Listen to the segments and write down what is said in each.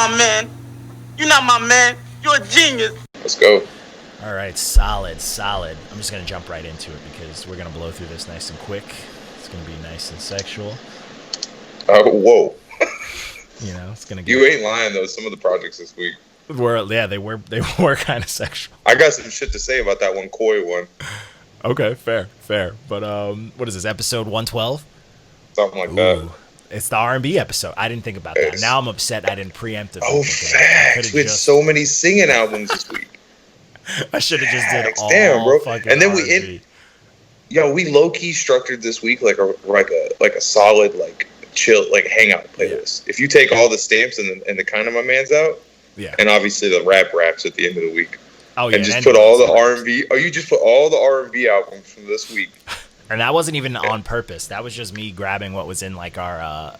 my man. You're not my man. You're a genius. Let's go. All right, solid. I'm just going to jump right into it because we're going to blow through this nice and quick. It's going to be nice and sexual. Whoa. You know, it's going to get... You ain't lying, though. Some of the projects this week they were kind of sexual. I got some shit to say about that one Coi one. Okay, fair. But what is this, episode 112? Something like that. It's the R&B episode. I didn't think about that. Now I'm upset I didn't preempt it. Oh, facts. We had so many singing albums this week. I should have just did all damn, bro. fucking And then R&B. we low-key structured this week like a solid, like, chill, like, hangout playlist. Yeah. If you take all the stamps and the kind of my man's out, and obviously the raps at the end of the week. Oh, yeah. And just put all the R&B. Oh, you just put all the R&B albums from this week. And that wasn't even on purpose. That was just me grabbing what was in like our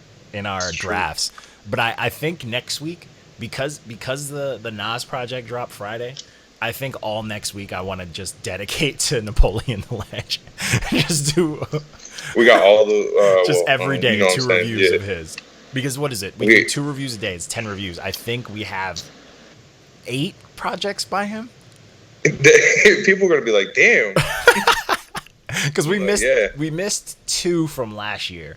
drafts. But I think next week, because the Nas project dropped Friday, I think all next week I want to just dedicate to Napoleon the Legend. Just do. We got all the just every day 2 reviews of his. Because what is it? We do 2 reviews a day. It's 10 reviews. I think we have 8 projects by him. People are gonna be like, damn. Because we missed 2 from last year,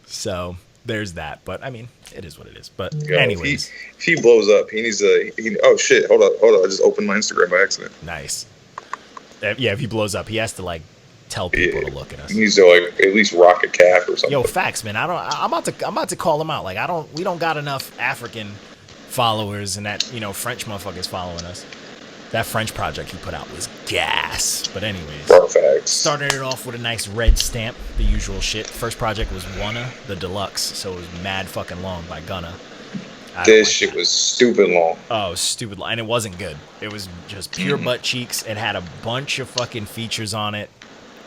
so there's that. But I mean, it is what it is. But anyways, if he blows up, he needs a. Oh shit! Hold on! I just opened my Instagram by accident. Nice. Yeah, if he blows up, he has to like tell people to look at us. He needs to like at least rock a cap or something. Yo, facts, man. I'm about to call him out. Like we don't got enough African followers and that French motherfuckers following us. That French project he put out was gas. But anyways, started it off with a nice red stamp, the usual shit. First project was Wunna, the Deluxe, so it was mad fucking long by Gunna. This shit was stupid long. Oh, stupid long. And it wasn't good. It was just pure butt cheeks. It had a bunch of fucking features on it,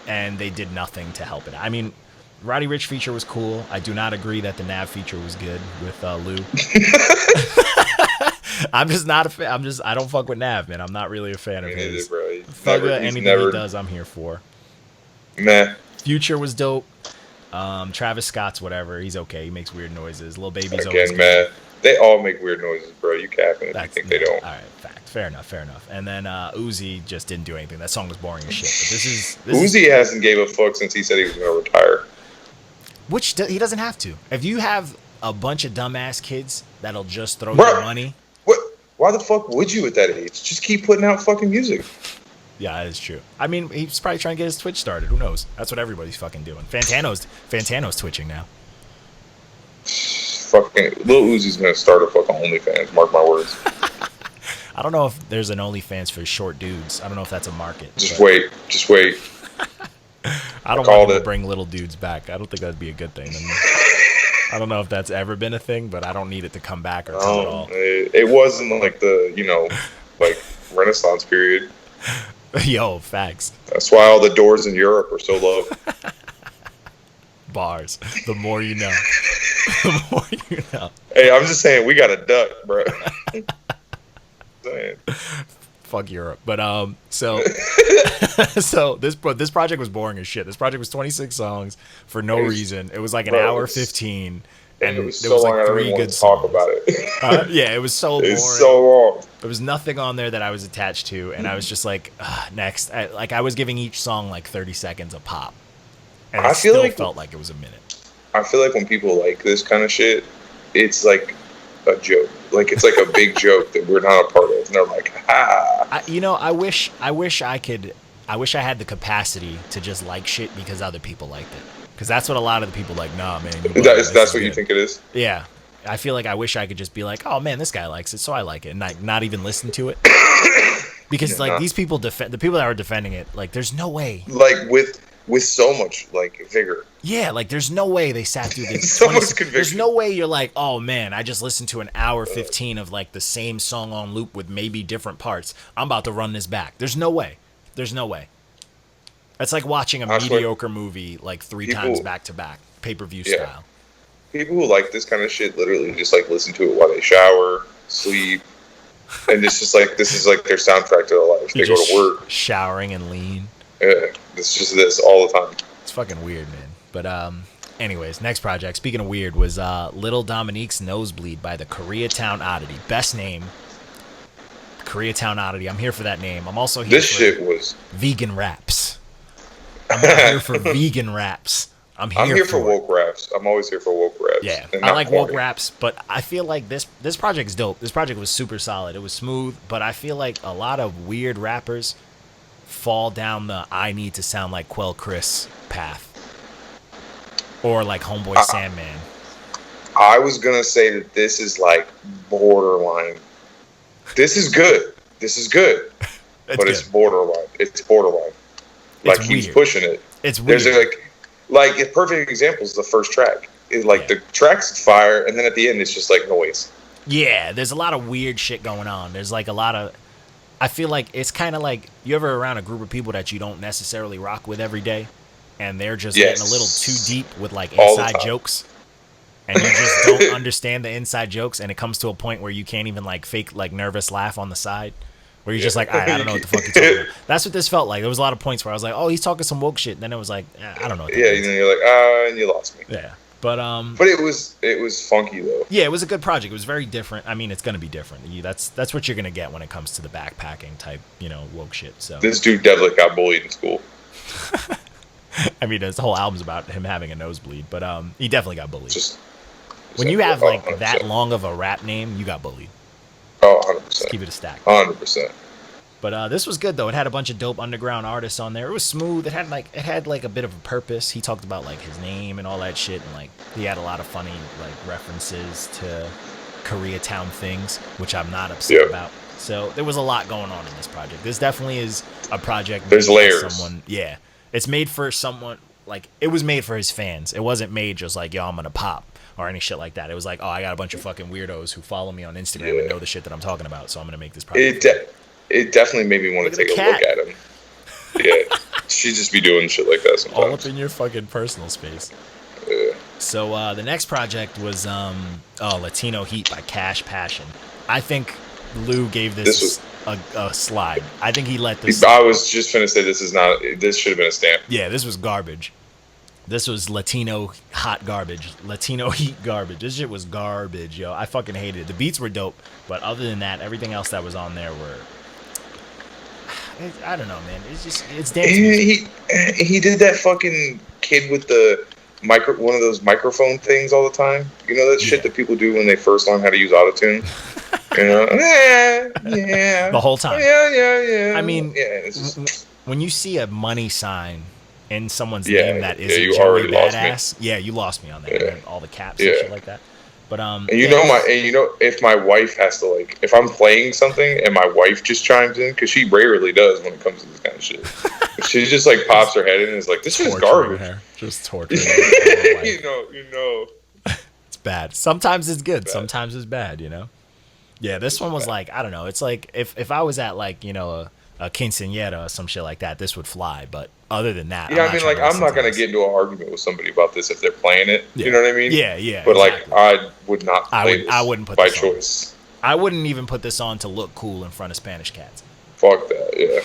and they did nothing to help it. I mean, Roddy Ricch feature was cool. I do not agree that the Nav feature was good with Lou. I'm just not a fan. I don't fuck with Nav, man. I'm not really a fan of his. Ferg, anything he does, I'm here for. Nah. Future was dope. Travis Scott's whatever. He's okay. He makes weird noises. Lil Baby's Again, always man. Good. They all make weird noises, bro. You capping if you think they don't. All right, fact. Fair enough. And then Uzi just didn't do anything. That song was boring as shit. But Uzi hasn't gave a fuck since he said he was going to retire. Which he doesn't have to. If you have a bunch of dumbass kids that'll just throw you money. Why the fuck would you at that age? Just keep putting out fucking music. Yeah, that is true. I mean, he's probably trying to get his Twitch started. Who knows? That's what everybody's fucking doing. Fantano's twitching now. Fucking Lil Uzi's gonna start a fucking OnlyFans. Mark my words. I don't know if there's an OnlyFans for short dudes. I don't know if that's a market. Just wait. I don't want to bring little dudes back. I don't think that'd be a good thing. I don't know if that's ever been a thing, but I don't need it to come back or come at all. It wasn't like the, like Renaissance period. Yo, facts. That's why all the doors in Europe are so low. Bars. The more you know. The more you know. Hey, I'm just saying, we got a duck, bro. Fuck Europe. But so this project was boring as shit. This project was 26 songs for no reason. It was like an hour 15, and it was so long, like 3 good songs. Talk about it. Yeah, it was so boring. It's so long. There was nothing on there that I was attached to, and I was just like, next. I was giving each song like 30 seconds a pop, and I still felt like it was a minute. I feel like when people like this kind of shit, it's like a joke. Like it's like a big joke that we're not a part of, and they're like, "Ha!" I wish I had the capacity to just like shit because other people liked it. Because that's what a lot of the people like. Nah, man. That's what you think it is? Yeah, I feel like I wish I could just be like, oh man, this guy likes it, so I like it, and like not even listen to it. Because these people the people that are defending it, like, there's no way. Like with so much like vigor. Yeah, like there's no way they sat through this. So much conviction. There's no way you're like, oh man, I just listened to an hour 15 of like the same song on loop with maybe different parts. I'm about to run this back. There's no way. It's like watching a mediocre movie like 3 times back to back, pay-per-view style. People who like this kind of shit literally just like listen to it while they shower, sleep, and this is like their soundtrack to their life. They go to work, showering and lean. Yeah, it's just this all the time. It's fucking weird, man. But Anyways, next project, speaking of weird, was Little Dominique's Nosebleed by the Koreatown Oddity. Best name. Koreatown Oddity. I'm here for that name. I'm also here for vegan raps. I'm not here for vegan raps. I'm here for woke raps. I'm always here for woke raps. Yeah, I like woke raps, but I feel like this project's dope. This project was super solid. It was smooth, but I feel like a lot of weird rappers fall down the I need to sound like Quell Chris path. Or like Homeboy Sandman. I was going to say that this is like borderline. This is good. But good. It's borderline. It's borderline. Like he's pushing it. It's weird. There's like a perfect example is the first track. The track's fire, and then at the end it's just like noise. Yeah, there's a lot of weird shit going on. There's like a lot of... I feel like it's kind of like you ever around a group of people that you don't necessarily rock with every day, and they're just getting a little too deep with like inside jokes, and you just don't understand the inside jokes, and it comes to a point where you can't even like fake like nervous laugh on the side, where you're just like, I don't know what the fuck you're talking about. That's what this felt like. There was a lot of points where I was like, oh, he's talking some woke shit, and then it was like, I don't know. What and then you're like, and you lost me. Yeah. But it was funky though. Yeah, it was a good project. It was very different. I mean, it's gonna be different. That's what you're gonna get when it comes to the backpacking type, woke shit. So this dude definitely got bullied in school. I mean, this whole album's about him having a nosebleed, but he definitely got bullied. When you have like 100%. That long of a rap name, you got bullied. Oh, 100%. Just keep it a stack. 100%. But this was good though. It had a bunch of dope underground artists on there. It was smooth. It had like a bit of a purpose. He talked about like his name and all that shit, and like he had a lot of funny like references to Koreatown things, which I'm not upset about. So there was a lot going on in this project. This definitely is a project. There's layers. It's made for someone like it was made for his fans. It wasn't made just like I'm gonna pop or any shit like that. It was like, oh, I got a bunch of fucking weirdos who follow me on Instagram and know the shit that I'm talking about, so I'm gonna make this project. It definitely made me want to take a look at him. Yeah, she just be doing shit like that sometimes. All up in your fucking personal space. Yeah. So the next project was Latino Heat by HPASSION. I think Lou gave this a slide. I think he let this. I was just finna say this should have been a stamp. Yeah, this was garbage. This was Latino hot garbage. Latino heat garbage. This shit was garbage, yo. I fucking hated it. The beats were dope, but other than that, everything else that was on there were... I don't know, man. It's dance music. He did that fucking kid with the one of those microphone things all the time. You know that shit that people do when they first learn how to use autotune? Yeah. The whole time. Yeah. I mean, when you see a money sign in someone's name that isn't you Joey already Badass, you lost me on that. Yeah. All the caps and shit like that. But if my wife has to like, if I'm playing something and my wife just chimes in, because she rarely does when it comes to this kind of shit. She just like pops her head in and is like, "This is garbage." Her. Just torturing her. you know. It's bad. Sometimes it's good. Sometimes it's bad. Yeah, this one was like, I don't know. It's like if I was at like a quinceañera or some shit like that, this would fly. But other than that, I'm not gonna get into an argument with somebody about this if they're playing it. Yeah. You know what I mean? Yeah. But exactly. Like, I would not play this. I wouldn't put by this choice. On. I wouldn't even put this on to look cool in front of Spanish cats. Fuck that. Yeah.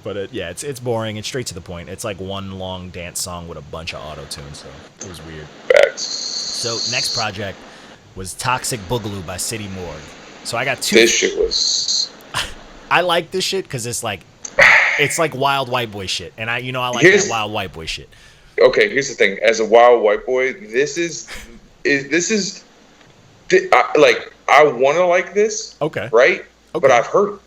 But it's boring. It's straight to the point. It's like one long dance song with a bunch of auto-tune, so it was weird. Facts. So next project was Toxic Boogaloo by City Morgue. So I got two. This shit was. I like this shit because it's like wild white boy shit, and I like that wild white boy shit. Okay, here's the thing. As a wild white boy, this is I want to like this. Okay. Right. Okay. But I've heard it.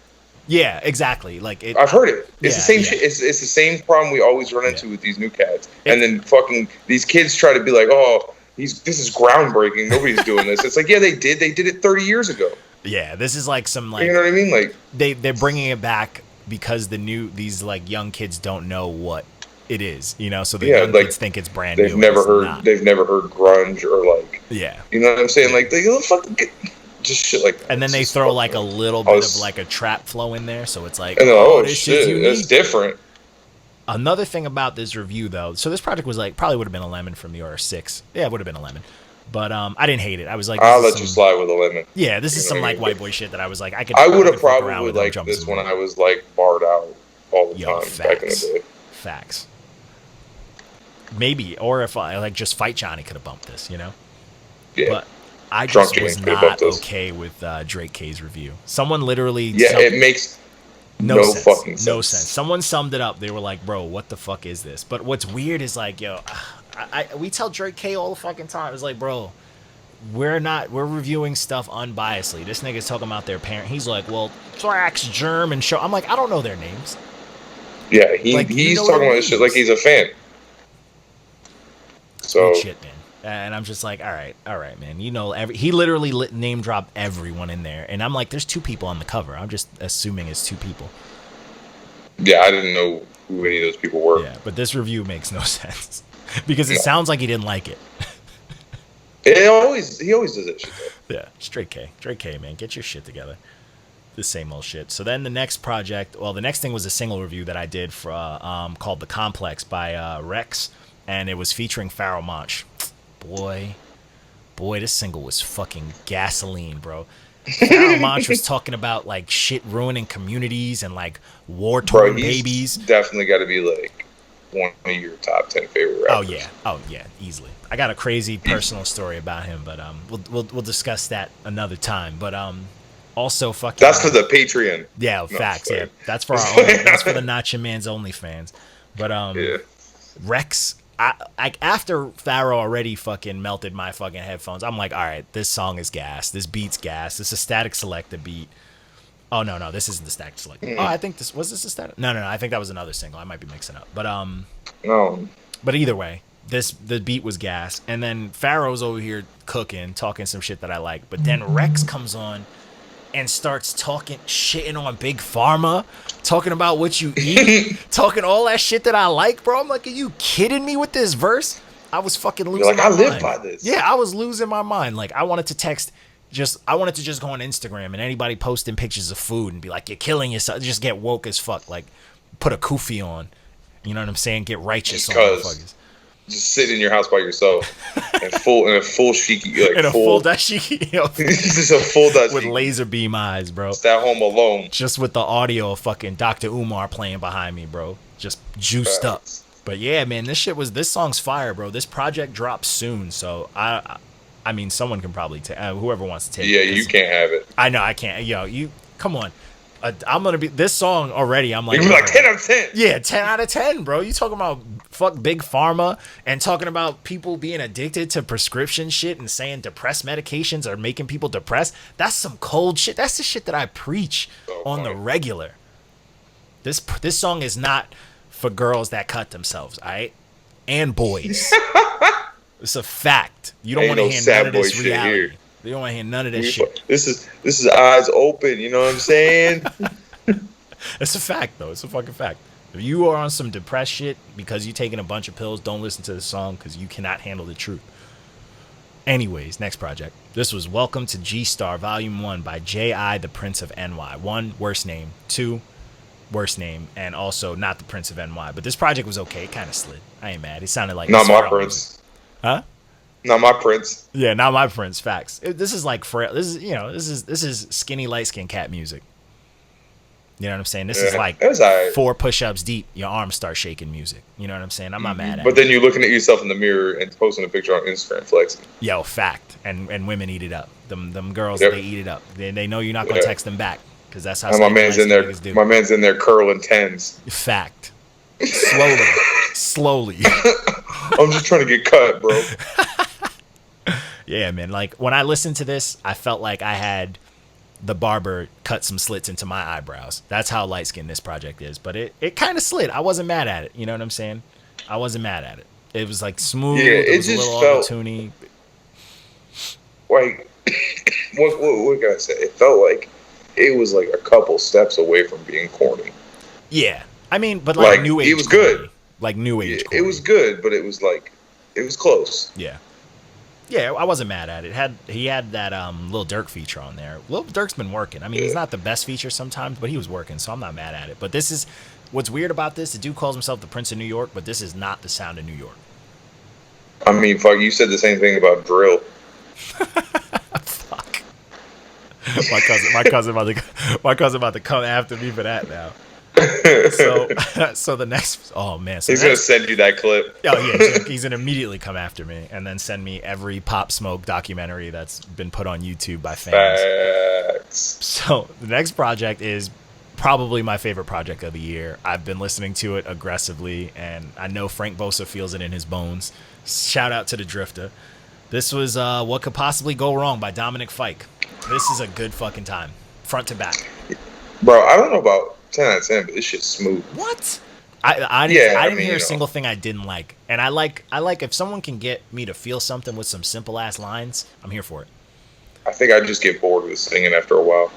Yeah, exactly. I've heard it. It's the same shit. It's the same problem we always run into with these new cats. And then fucking these kids try to be like, oh, this is groundbreaking. Nobody's doing this. It's like, yeah, they did. They did it 30 years ago. Yeah, this is like some like. You know what I mean? Like they're bringing it back because these like young kids don't know what it is. So the young kids think it's brand new. They've never heard grunge or like. Yeah. You know what I'm saying? Like they go fucking. Just shit like that. And then they throw like a little bit of like a trap flow in there, so it's like, this shit, that's different. Another thing about this review though, so this project was like probably would have been a lemon for me or a 6. Yeah, it would have been a lemon. But I didn't hate it. I was like, I'll let you slide with a lemon. Yeah, this is some like white boy shit that I was like, I would have probably liked this when I was like barred out all the time back in the day. Facts. maybe, or if I like just Fight Johnny could have bumped this, you know. Yeah. But I just was not okay with Drake K's review. Someone literally it makes no fucking sense. No sense. Someone summed it up. They were like, "Bro, what the fuck is this?" But what's weird is like, yo, we tell Drake K all the fucking time. It's like, bro, we're reviewing stuff unbiasedly. This nigga's talking about their parent. He's like, well, Thrax, Germ, and Show. I'm like, I don't know their names. Yeah, he's talking about this shit like he's a fan. So shit, man. And I'm just like, all right, man. You know, he literally name dropped everyone in there, and I'm like, there's 2 people on the cover. I'm just assuming it's 2 people. Yeah, I didn't know who any of those people were. Yeah, but this review makes no sense because it sounds like he didn't like it. He always does that shit though. Yeah, Drake K, man, get your shit together. The same old shit. So then the next thing was a single review that I did for called The Complex by Reks, and it was featuring Pharoahe Monch. Boy, this single was fucking gasoline, bro. Pharoahe Monch was talking about like shit ruining communities and like war-torn babies. Definitely got to be like one of your top 10 favorite rappers. Oh yeah, easily. I got a crazy personal story about him, but we'll discuss that another time. But also fucking. That's for the Patreon. Yeah, facts. Yeah, that's for our own, that's for the Not Your Man's OnlyFans. But Reks. After Pharoahe already fucking melted my fucking headphones, I'm like, all right, this song is gas. This beat's gas. This is a Static Selecta beat. Oh no, this isn't the Static Selecta. Oh, I think this was a Static. No, I think that was another single. I might be mixing up, but no. But either way, the beat was gas, and then Pharoahe's over here cooking, talking some shit that I like, but then Reks comes on and starts shitting on Big Pharma, talking about what you eat, talking all that shit that I like, bro. I'm like, are you kidding me with this verse? I was fucking losing my mind. I live by this. Yeah, I was losing my mind. Like, I wanted to just go on Instagram and anybody posting pictures of food and be like, you're killing yourself. Just get woke as fuck. Like, put a kufi on. You know what I'm saying? Get righteous on motherfuckers. Just sit in your house by yourself in a full shiki, like full dashiki, just a full dashiki with laser beam eyes, bro. Just at home alone, just with the audio of fucking Dr. Umar playing behind me, bro. Just juiced up. But yeah, man, this song's fire, bro. This project drops soon, so I mean, someone can probably take whoever wants to take it. Yeah, you can't have it. I know I can't. Yo, you come on. I'm gonna be this song already. I'm like, you're like 10 out of 10. Yeah, 10 out of 10, bro. You talking about fuck Big Pharma and talking about people being addicted to prescription shit and saying depressed medications are making people depressed. That's some cold shit. That's the shit that I preach on the regular. This song is not for girls that cut themselves, all right, and boys. It's a fact. You don't want to hear none of this reality. Here. You don't want to hear none of this shit. This is eyes open. You know what I'm saying? It's a fact, though. It's a fucking fact. If you are on some depressed shit because you're taking a bunch of pills, don't listen to the song because you cannot handle the truth. Anyways, next project. This was Welcome to GStarr Volume 1 by J.I. the Prince of NY. 1, worst name. 2, worst name. And also not the Prince of NY. But this project was okay. It kind of slid. I ain't mad. It sounded like... Not my Prince. Huh? Not my Prince. Yeah, not my Prince. Facts. This is like frail. This is skinny light skin cat music. You know what I'm saying? This is like 4 push-ups deep. Your arms start shaking music. You know what I'm saying? I'm not mad at it. But then you're looking at yourself in the mirror and posting a picture on Instagram flexing. Yo, fact. And women eat it up. Them girls, they eat it up. They know you're not gonna text them back because that's how. My man's in there. My man's in there curling 10s. Fact. Slowly. I'm just trying to get cut, bro. Yeah, man. Like when I listened to this, I felt like I had the barber cut some slits into my eyebrows. That's how light skinned this project is. But it kind of slid. I wasn't mad at it. You know what I'm saying? I wasn't mad at it. It was like smooth. Yeah, it was just a little auto-tuney. Like, what can I say? It felt like it was like a couple steps away from being corny. Yeah, I mean, but like new age. It was corny. Good. Like new age. It was good, but it was close. Yeah. Yeah, I wasn't mad at it. He had that Lil Durk feature on there. Lil Durk's been working. I mean, he's not the best feature sometimes, but he was working, so I'm not mad at it. But this is what's weird about this. The dude calls himself the Prince of New York, but this is not the sound of New York. I mean, fuck, you said the same thing about drill. Fuck. My cousin about to come after me for that now. So the next, oh man, so he's gonna send you that clip. Oh yeah, he's gonna immediately come after me and then send me every Pop Smoke documentary that's been put on YouTube by fans. Facts. So the next project is probably my favorite project of the year. I've been listening to it aggressively, and I know Frank Bosa feels it in his bones. Shout out to the Drifter. This was What Could Possibly Go Wrong by Dominic Fike. This is a good fucking time, front to back. Bro, I don't know about 10 out of 10, but this shit's smooth. What? I didn't hear a single thing I didn't like. And I like if someone can get me to feel something with some simple ass lines, I'm here for it. I think I just get bored with singing after a while.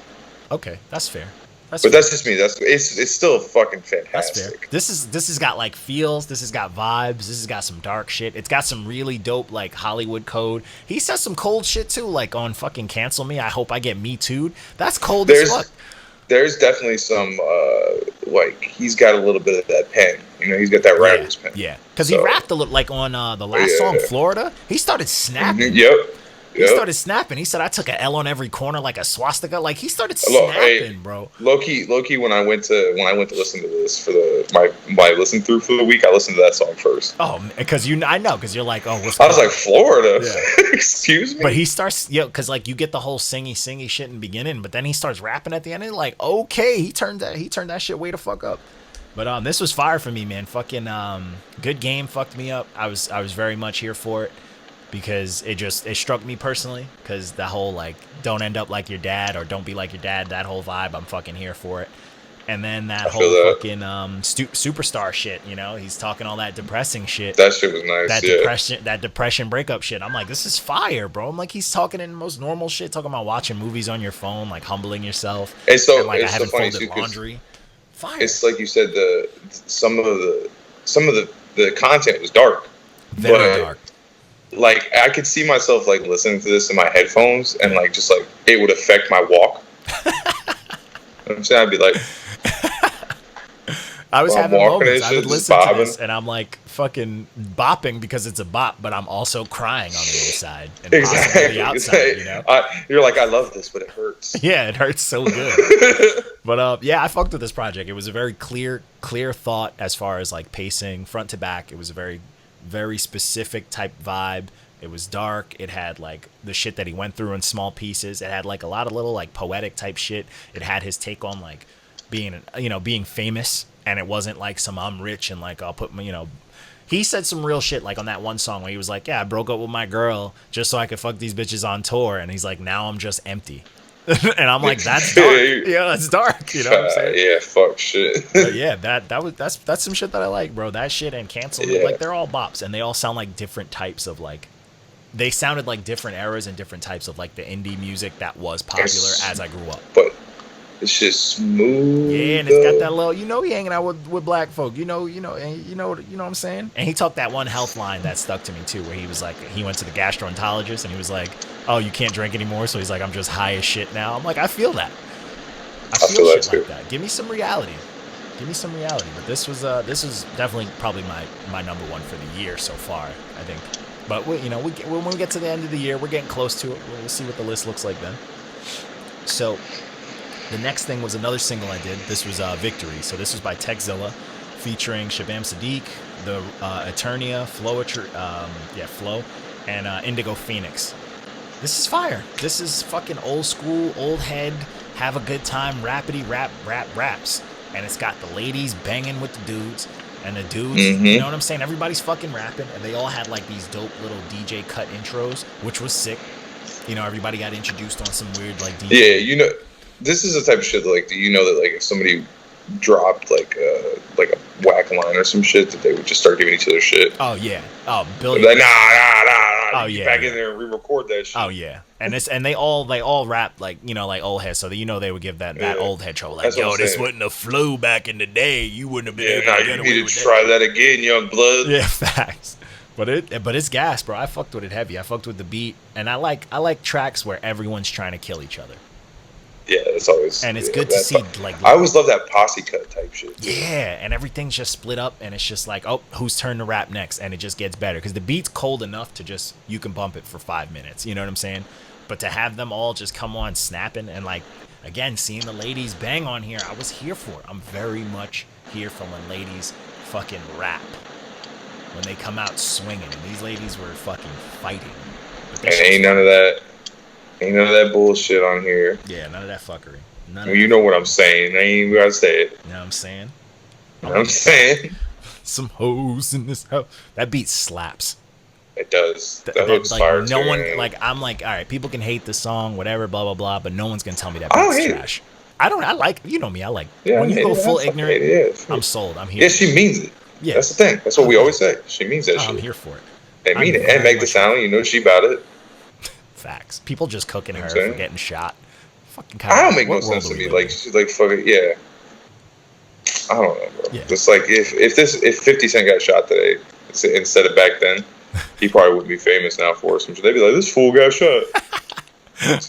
Okay, that's fair. That's just me. It's still fucking fantastic. That's fair. This has got like feels. This has got vibes. This has got some dark shit. It's got some really dope like Hollywood code. He says some cold shit too, like on fucking Cancel Me. I hope I get Me Too'd. That's cold as fuck. There's definitely some like he's got a little bit of that pen. You know, he's got that rapper's pen. Yeah, because he rapped a little like on the last song, Florida. He started snapping. Mm-hmm. Yep. He started snapping. He said, "I took an L on every corner like a swastika." Like he started snapping, bro. Low key. When I went to listen to this for my listen through for the week, I listened to that song first. Oh, because I know, because you're like, oh, what's I was like, Florida. Yeah. Excuse me. But he starts, because like you get the whole singy shit in the beginning, but then he starts rapping at the end, and like, okay, he turned that shit way the fuck up. But this was fire for me, man. Fucking Good Game fucked me up. I was very much here for it. Because it struck me personally, because the whole like don't end up like your dad or don't be like your dad, that whole vibe, I'm fucking here for it. And then that whole fucking superstar shit, you know, he's talking all that depressing shit. That shit was nice. That depression breakup shit. I'm like, this is fire, bro. I'm like, he's talking in the most normal shit, talking about watching movies on your phone, like humbling yourself. It's so, and like it's I haven't so funny folded too, laundry. Fire. It's like you said, some of the content was dark. Very dark. Like I could see myself like listening to this in my headphones and like just like it would affect my walk. I'm saying I'd be like, I was having moments. I would listen to this and I'm like fucking bopping because it's a bop, but I'm also crying on the inside and exactly the outside. You know, you're like, I love this, but it hurts. Yeah, it hurts so good. But yeah, I fucked with this project. It was a very clear thought as far as like pacing, front to back. It was a very specific type vibe. It was dark. It had like the shit that he went through in small pieces. It had like a lot of little like poetic type shit. It had his take on like being famous, and it wasn't like some I'm rich and like I'll put my, he said some real shit like on that one song where he was like, yeah, I broke up with my girl just so I could fuck these bitches on tour, and he's like, now I'm just empty. And I'm like, that's dark. Yeah, that's dark. You know what I'm saying? Yeah, fuck shit. But yeah, that's some shit that I like, bro. That shit and Cancel Me, like they're all bops, and they all sound like different types of like. They sounded like different eras and different types of like the indie music that was popular as I grew up. But it's just smooth. Yeah, and it's got that little, he hanging out with black folk, you know what I'm saying? And he talked that one health line that stuck to me too, where he was like, he went to the gastroenterologist and he was like, oh, you can't drink anymore, so he's like, I'm just high as shit now. I'm like, I feel that. I feel shit like that. Give me some reality. But this was definitely probably my number one for the year so far, I think. But when we get to the end of the year, we're getting close to it. We'll see what the list looks like then. So the next thing was another single I did. This was Victory. So this was by Teckzilla, featuring Shabam Sadiq, the Eternia, Flo, and Indigo Phoenix. This is fire. This is fucking old school, old head, have a good time, rapidy raps. And it's got the ladies banging with the dudes. And the dudes, you know what I'm saying? Everybody's fucking rapping, and they all had like these dope little DJ cut intros, which was sick. Everybody got introduced on some weird like DJ. Yeah, this is the type of shit that, like, do you know that like if somebody dropped like a whack line or some shit, that they would just start giving each other shit? Oh yeah. Oh, Billy. Like, nah. Oh yeah. Back in there and re-record that shit. Oh yeah. And they all rap like like old head, so that they would give that old head trouble. Like, yo, this wasn't a flow back in the day. You wouldn't have been able to get away with that. You need to try that again, young blood. Yeah, facts. But it's gas, bro. I fucked with it heavy. I fucked with the beat, and I like tracks where everyone's trying to kill each other. Yeah, it's always. And it's good to see like. I always love that posse cut type shit. Yeah, and everything's just split up, and it's just like, oh, whose turn to rap next? And it just gets better because the beat's cold enough to you can bump it for 5 minutes. You know what I'm saying? But to have them all just come on snapping and like, again, seeing the ladies bang on here, I was here for it. I'm very much here for when ladies fucking rap. When they come out swinging. And these ladies were fucking fighting. And ain't none of that. Ain't none of that bullshit on here. Yeah, none of that fuckery. You know what I'm saying. I ain't even gotta say it. You know what I'm saying? I'm saying. Some hoes in this house. That beat slaps. It does. That hook's like, fire no too, one, man. like, I'm like, all right, people can hate the song, whatever, blah, blah, blah, but no one's going to tell me that beat's trash. It. I like, you know me, I like, when you go full ignorant, I'm sold. I'm here. Yeah, she means it. Yeah. That's the thing. That's what we always say. She means that shit. I'm here for it. They mean it. And make the sound, you know she about it. Facts. People just cooking her for getting shot. Fucking I don't make no sense to me. Like, she's like, fuck it, yeah. I don't know, bro. Yeah. Just like, if 50 Cent got shot today, instead of back then, he probably wouldn't be famous now for some shit. They'd be like, this fool got shot.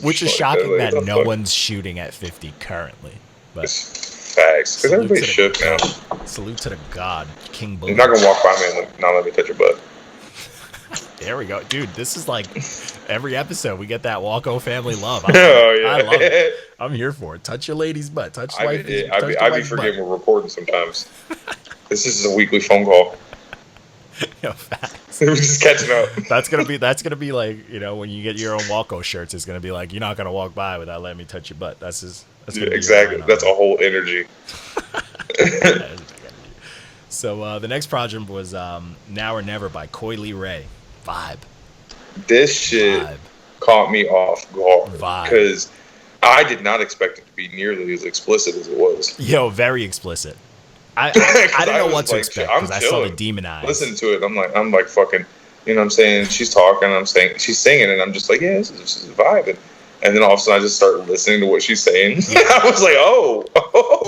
Which is shocking that no one's shooting at 50 currently. But it's facts. Because everybody's shook now. Salute to the god, King Boo. You're not going to walk by me and not let me touch your butt. There we go. Dude, this is like every episode we get that Walko family love. I love it. I'm here for it. Touch your lady's butt. Touch wifey's butt. I be forgetting we're recording sometimes. This is a weekly phone call. Yo, facts. We're just catching up. That's gonna be like, you know, when you get your own Walko shirts, it's gonna be like, you're not gonna walk by without letting me touch your butt. That's exactly. That's a whole energy. So the next project was Now or Never by Coi Leray. Vibe. This shit caught me off guard because I did not expect it to be nearly as explicit as it was. Yo, very explicit. I didn't know what to expect because I saw the demon eyes. Listening to it, I'm like fucking, you know what I'm saying? She's talking, I'm saying, she's singing, and I'm just like, yeah, this is a vibe. And then all of a sudden, I just start listening to what she's saying. Yeah. I was like, oh.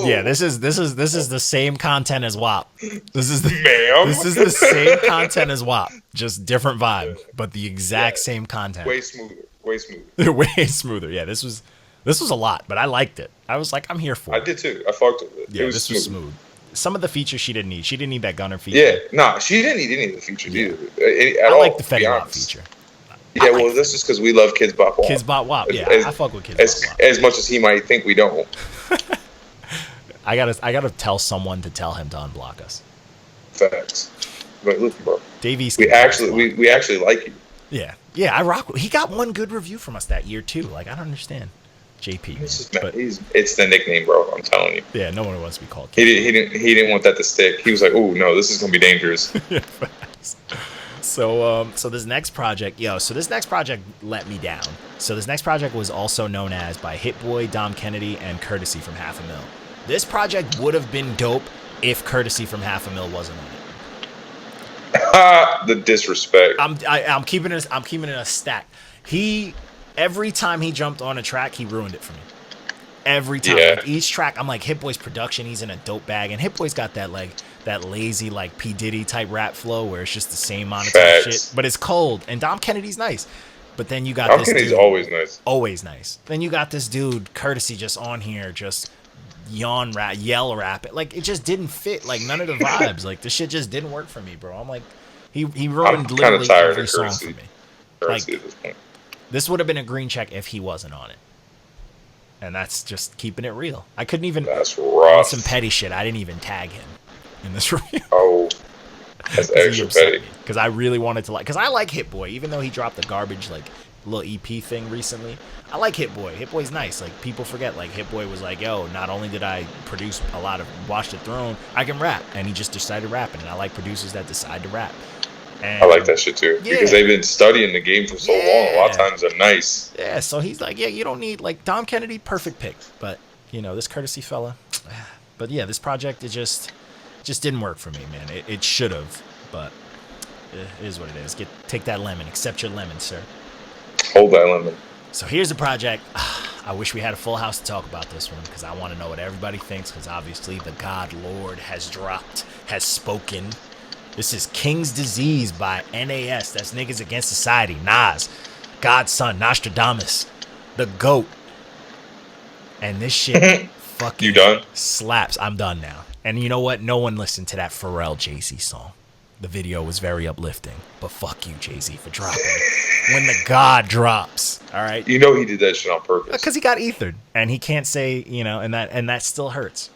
Yeah, this is the same content as WAP. This is Ma'am. This is the same content as WAP, just different vibe, but the exact same content. Way smoother. Way smoother. Yeah, this was a lot, but I liked it. I was like, I'm here for it. I did too. I fucked with it. Yeah, this was smooth. Some of the features she didn't need. She didn't need that Gunna feature. Yeah, nah, she didn't need any of the features either. I like the Fetty Wap feature. Yeah, well, that's just because we love Kids Bop Wap. Kids Bop Wap, yeah. I fuck with Kids Bop Wap. As much as he might think we don't. I gotta tell someone to tell him to unblock us. Facts. But look, bro. Davies. We actually like you. Yeah. I rock. He got one good review from us that year too. Like, I don't understand. JP. It's the nickname, bro. I'm telling you. Yeah, no one wants to be called. He didn't want that to stick. He was like, oh no, this is gonna be dangerous. So this next project, this next project let me down. So this next project was also known as by Hit Boy, Dom Kennedy, and Courtesy from Half a Mil. This project would have been dope if Courtesy from Half a Mil wasn't on it. The disrespect. I'm keeping it a stack. Every time he jumped on a track, he ruined it for me. Every time. Yeah. Like, each track, I'm like, Hit Boy's production, he's in a dope bag. And Hit Boy's got that lazy, like, P. Diddy type rap flow where it's just the same monotone shit. But it's cold. And Dom Kennedy's nice. But then you got Dom Kennedy's always nice. Always nice. Then you got this dude, Courtesy, just on here, just yell rap. Like, it just didn't fit. Like, none of the vibes. Like, the shit just didn't work for me, bro. I'm like, he ruined literally every song for me. Like, at this point. This would have been a green check if he wasn't on it. And that's just keeping it real. I couldn't even... That's rough. Some petty shit. I didn't even tag him in this review. Oh, that's extra petty. Because I really wanted to like... Because I like Hit Boy, even though he dropped the garbage, like, little EP thing recently. I like Hit Boy. Hit Boy's nice. Like, people forget, like, Hit Boy was like, yo, not only did I produce a lot of Watch the Throne, I can rap. And he just decided rapping. And I like producers that decide to rap. And I like that shit too, because they've been studying the game for so long. A lot of times they're nice. Yeah, so he's like, yeah, you don't need, like, Dom Kennedy, perfect pick. But, you know, this Courtesy fella. But yeah, this project, it just didn't work for me, man. It should have, but it is what it is. Take that lemon. Accept your lemon, sir. Hold that lemon. So here's the project. I wish we had a full house to talk about this one, because I want to know what everybody thinks, because obviously the God Lord has dropped, has spoken. This is King's Disease by NAS. That's Niggas Against Society. Nas, Godson, Nostradamus, the GOAT. And this shit fucking you done? Slaps. I'm done now. And you know what? No one listened to that Pharrell Jay-Z song. The video was very uplifting, but fuck you, Jay-Z, for dropping when the God drops. All right, you know he did that shit on purpose because he got ethered, and he can't say, you know, and that still hurts.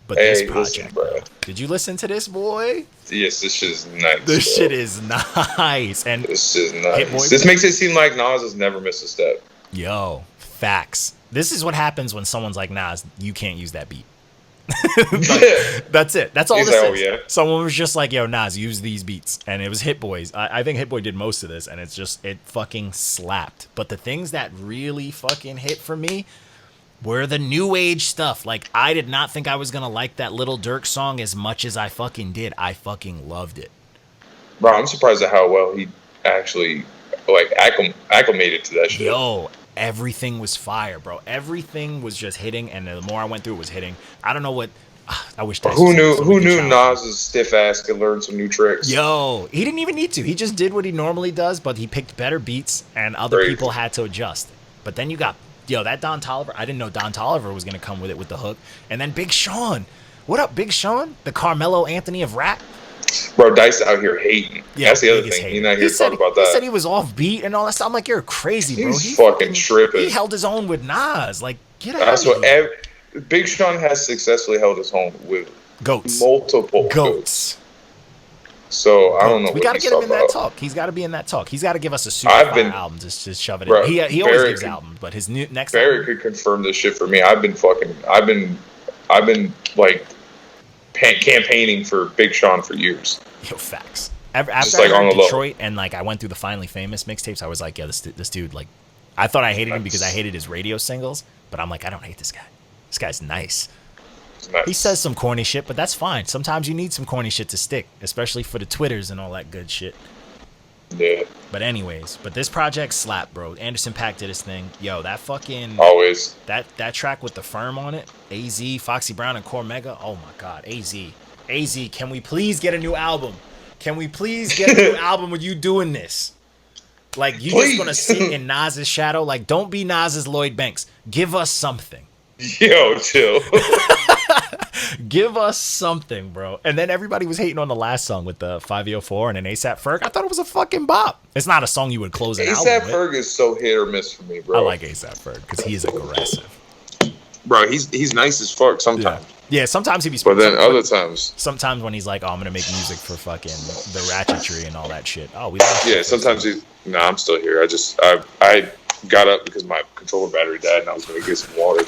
But hey, this project, listen, bro. Did you listen to this, boy? Yes, this shit is nice. This shit is nice, and this is nice. This makes it seem like Nas has never missed a step. Yo, facts. This is what happens when someone's like, Nas, you can't use that beat. That's it. That's all this is. Oh, yeah. Someone was just like, yo, Nas, use these beats. And it was Hit Boys. I think Hit Boy did most of this, and it fucking slapped. But the things that really fucking hit for me were the new age stuff. Like, I did not think I was gonna like that Little Durk song as much as I fucking did. I fucking loved it. Bro, I'm surprised at how well he actually like acclimated to that shit. Yo, everything was fire, bro. Everything was just hitting, and the more I went through, it was hitting. I don't know what. I wish. Who knew Nas's stiff ass could learn some new tricks? Yo, he didn't even need to. He just did what he normally does, but he picked better beats, and other people had to adjust. But then you got that Don Toliver. I didn't know Don Toliver was gonna come with it with the hook, and then Big Sean. What up, Big Sean? The Carmelo Anthony of rap. Bro, Dice out here hating. Yeah, that's the other thing. He's not here to talk about that. He said he was off beat and all that stuff. I'm like, you're crazy, bro. He's fucking tripping. He held his own with Nas. Like, get out of here. That's what Big Sean has successfully held his own with goats. Multiple goats. So I don't know. We got to get him in that talk. He's got to be in that talk. He's got to give us a super fire album to just shove it in. He always gives albums, but his next album. Ferg could confirm this shit for me. I've been like campaigning for Big Sean for years. Yo, facts. After I heard Detroit and like I went through the Finally Famous mixtapes, I was like, yeah, this dude, like, I thought I hated him because I hated his radio singles, but I'm like, I don't hate this guy. This guy's nice. He says some corny shit, but that's fine. Sometimes you need some corny shit to stick, especially for the Twitters and all that good shit. Yeah. But anyways, this project slapped, bro. Anderson .Paak did his thing. Yo, that fucking always that track with the Firm on it, AZ, Foxy Brown, and Cormega. Oh my God, AZ, can we please get a new album? Can we please get a new album with you doing this? Like, you just gonna sit in Nas's shadow? Like, don't be Nas's Lloyd Banks. Give us something. Yo, chill. Give us something, bro. And then everybody was hating on the last song with the 504 and an ASAP Ferg. I thought it was a fucking bop. It's not a song you would close an album with. ASAP Ferg is so hit or miss for me, bro. I like ASAP Ferg because he is aggressive. Bro, he's nice as fuck sometimes. Yeah, sometimes he be. But then other times. Sometimes when he's like, "Oh, I'm gonna make music for fucking the Ratchetry and all that shit." Oh, we. Yeah, sometimes he's. No, I'm still here. I got up because my controller battery died and I was gonna get some water.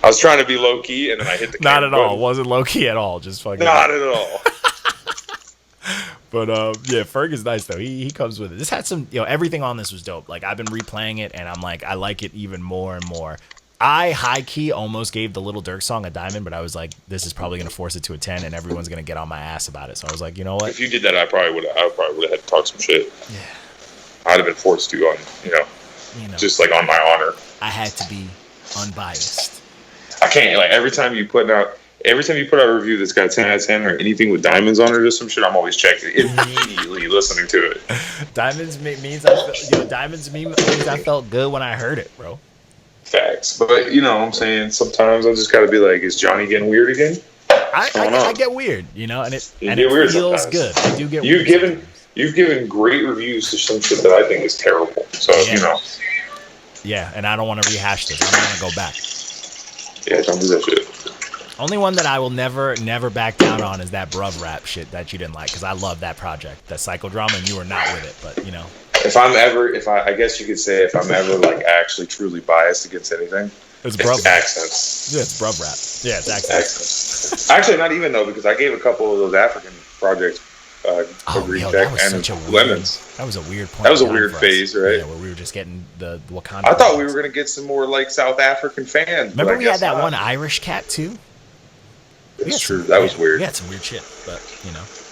I was trying to be low key and then I hit the. Not at all. It wasn't low key at all. Just fucking. Not at all. But yeah, Ferg is nice though. He comes with it. This had some, everything on this was dope. Like, I've been replaying it and I'm like, I like it even more and more. I high key almost gave the Little Durk song a diamond, but I was like, this is probably gonna force it to a 10, and everyone's gonna get on my ass about it. So I was like, you know what? If you did that, I probably would have had to talk some shit. Yeah. I'd have been forced to on, just like on my honor. I had to be unbiased. I can't, like, every time you put out a review that's got 10 out of 10 or anything with diamonds on it or some shit, I'm always checking immediately listening to it. Diamonds means I felt good when I heard it, bro. Facts. But you know what I'm saying? Sometimes I just gotta be like, is Johnny getting weird again? I get weird, and it feels sometimes. Good. I do get weird. You've given great reviews to some shit that I think is terrible. So, Yeah, and I don't want to rehash this. I don't want to go back. Yeah, don't do that shit. Only one that I will never back down on is that bruv rap shit that you didn't like, because I love that project, that Psychodrama, and you were not with it, but I guess you could say if I'm ever like actually truly biased against anything, it's bruv accents. Yeah, it's bruv rap. Yeah, it's accents. Actually, not even though, because I gave a couple of those African projects Green Deck and Lemons. That was a weird point. That was a weird phase, right? Yeah, where we were just getting the Wakanda. I thought we were gonna get some more like South African fans. Remember we had that one Irish cat too? That's true. That was weird. We had some weird shit, but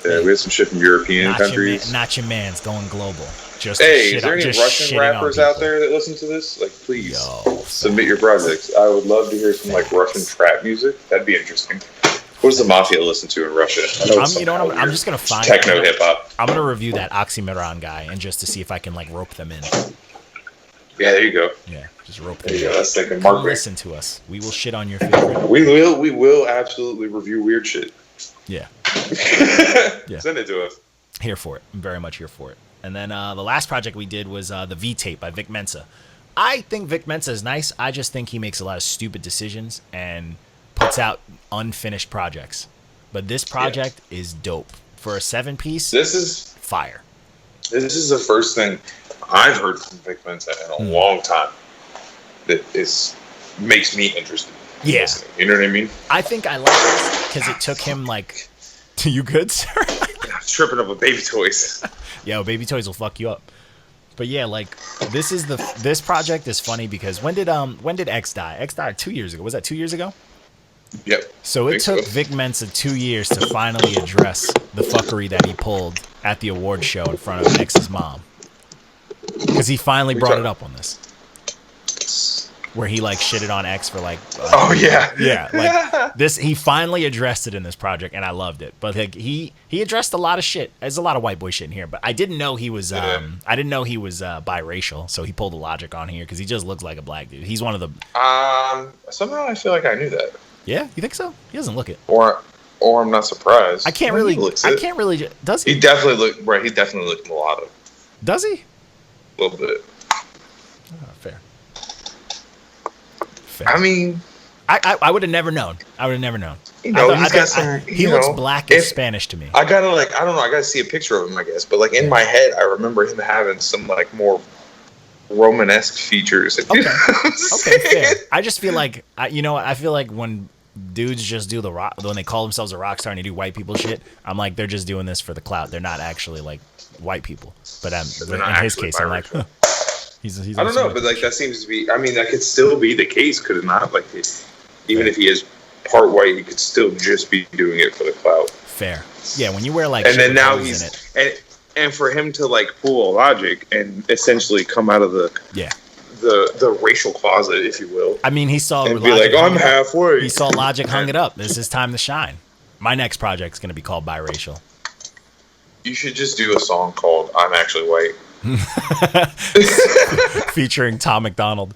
Yeah, we had some shit from European countries. Not your man's going global. Just is there any Russian rappers out there that listen to this? Like, please submit your projects. I would love to hear some like Russian trap music. That'd be interesting. What does the mafia listen to in Russia? I'm just gonna find techno hip hop. I'm gonna review that Oxymoron guy and just to see if I can like rope them in. Yeah, there you go. Yeah, just rope them in. Yeah, that's like a marketing. Listen to us. We will shit on your favorite. We will absolutely review weird shit. Yeah. Send it to us. Here for it. I'm very much here for it. And then the last project we did was the V tape by Vic Mensa. I think Vic Mensa is nice. I just think he makes a lot of stupid decisions and puts out unfinished projects. But this project is dope. For a 7-piece, this is fire. This is the first thing I've heard from Vic Mensa in a long time that makes me interested. Yeah. Listening. You know what I mean? I think I like this because it took him like... You good, sir? I'm tripping up with baby toys. Yo, baby toys will fuck you up. But yeah, like this project is funny because when did X die? X died 2 years ago. Was that 2 years ago? Yep. So it took Vic Mensa 2 years to finally address the fuckery that he pulled at the award show in front of X's mom. Because he finally brought it up on this. Where he like shitted on X for like like this, he finally addressed it in this project and I loved it. But like he addressed a lot of shit. There's a lot of white boy shit in here, but I didn't know he was biracial, so he pulled the logic on here because he just looks like a black dude. He's one of the somehow I feel like I knew that. Yeah, you think so? He doesn't look it. Or I'm not surprised. I can't really does he? He definitely looked mulatto. Does he? A little bit. Oh, fair. I mean, I would have never known. I would have never known. You know, he looks black and Spanish to me. I gotta I don't know. I gotta see a picture of him, I guess. But like in my head, I remember him having some like more Romanesque features. Okay, fair. I just feel like I feel like when dudes just do when they call themselves a rock star and they do white people shit, I'm like they're just doing this for the clout. They're not actually like white people. But in his case, I'm like. Huh. He's I don't know, but like that seems to be. I mean, that could still be the case, could it not? Like, even if he is part white, he could still just be doing it for the clout. Fair, yeah. When you wear like, and then now he's and for him to like pull a logic and essentially come out of the racial closet, if you will. I mean, he saw and be like, I'm halfway. He saw Logic hung it up. This is his time to shine. My next project is going to be called Biracial. You should just do a song called "I'm Actually White." Featuring Tom McDonald.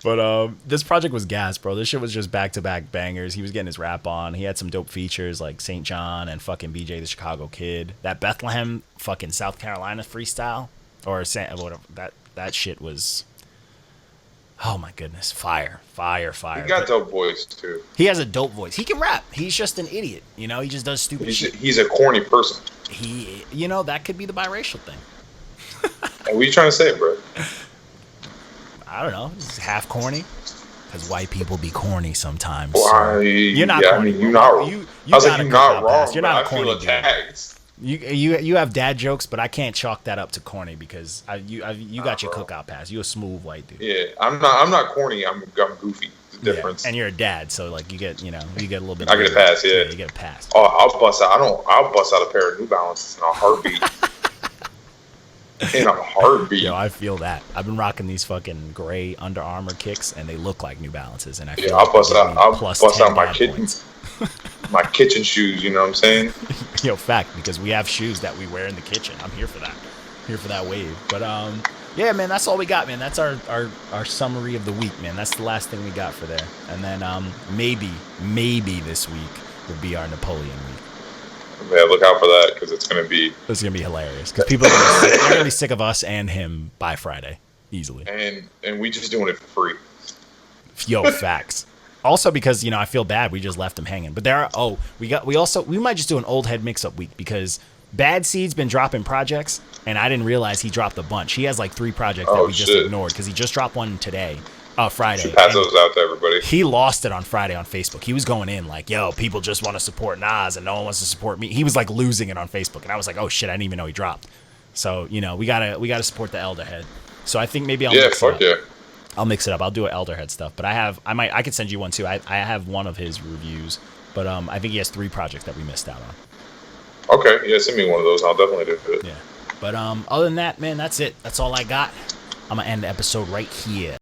But this project was gas, bro. This shit was just back-to-back bangers. He was getting his rap on. He had some dope features like St. John and fucking BJ the Chicago Kid. That Bethlehem fucking South Carolina freestyle or whatever, that shit was, oh my goodness, fire. He got dope voice too. He has a dope voice. He can rap. He's just an idiot. He just does stupid shit. He's a corny person. That could be the biracial thing. What are you trying to say, bro? I don't know. He's half corny. Because white people be corny sometimes. Well, you're not corny. I mean, you're not. You I was like, you're not wrong. You're not a corny dude. You have dad jokes, but I can't chalk that up to corny because you got your cookout pass. You a smooth white dude. Yeah, I'm not corny. I'm goofy. The difference. And you're a dad, so like you get a little bit. I get a pass. Yeah, you get a pass. Oh, I'll bust out a pair of New Balances in a heartbeat. In a heartbeat. Yo, I feel that. I've been rocking these fucking gray Under Armour kicks, and they look like New Balances. And I feel I'll bust out my kitchen shoes. You know what I'm saying? Yo, fact, because we have shoes that we wear in the kitchen. I'm here for that. Here for that wave. But yeah, man, that's all we got, man. That's our summary of the week, man. That's the last thing we got for there. And then maybe this week will be our Napoleon week. Yeah, look out for that because it's gonna be hilarious. Because people are gonna be sick of us and him by Friday, easily. And we just doing it for free. Yo, facts. Also because I feel bad we just left him hanging. But we might just do an old head mix up week because Bad Seed's been dropping projects and I didn't realize he dropped a bunch. He has like 3 projects that we just ignored because he just dropped one today. Friday. Should pass those out to everybody. He lost it on Friday on Facebook. He was going in like, yo, people just want to support Nas and no one wants to support me. He was like losing it on Facebook. And I was like, oh shit, I didn't even know he dropped. So, we gotta support the Elderhead. So I think maybe I'll mix it up. Yeah. I'll mix it up. I'll do an Elderhead stuff. But I could send you one too. I have one of his reviews. But I think he has 3 projects that we missed out on. Okay, yeah, send me one of those. I'll definitely do it. Yeah. But other than that, man, that's it. That's all I got. I'm gonna end the episode right here.